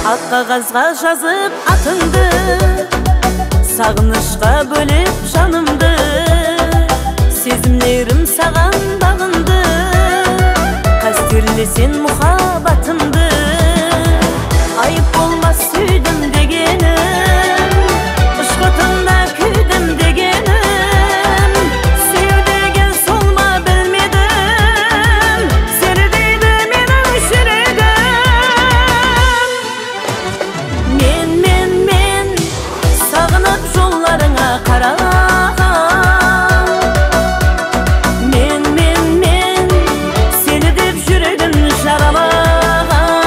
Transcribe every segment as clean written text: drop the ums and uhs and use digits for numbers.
Ак кагазга жазып атыңды, сагынышка бөлүп жанымды, сезимлерим саган багынды, кастерлесен мухаббатымды. Айып болмас сүйдүм дегеним, ышкытында күйдүм дегеним, сүйүү деген сол ма билмедим, сени дейди менин жүрөгүм. Мен сагынып жолларыңа карагам, мен сени деп жүрөгүм жаралагам.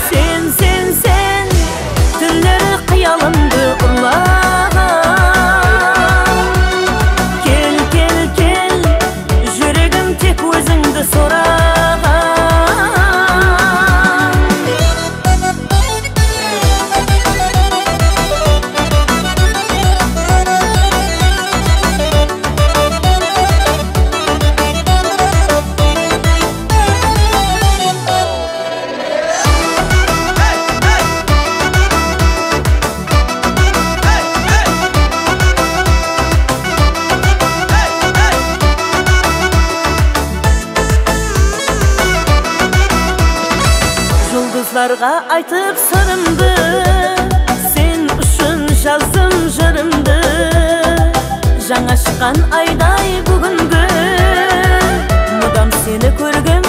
Sen түнлөрү кыялымды урлагам. Кел жүрөгүм тек өзүңдү сурагам. Жұлдызларға айтып сырымды, сен үшін жаздым жырымды. Жаңа шыққан айдай бүгінгі, мыдам сені көргім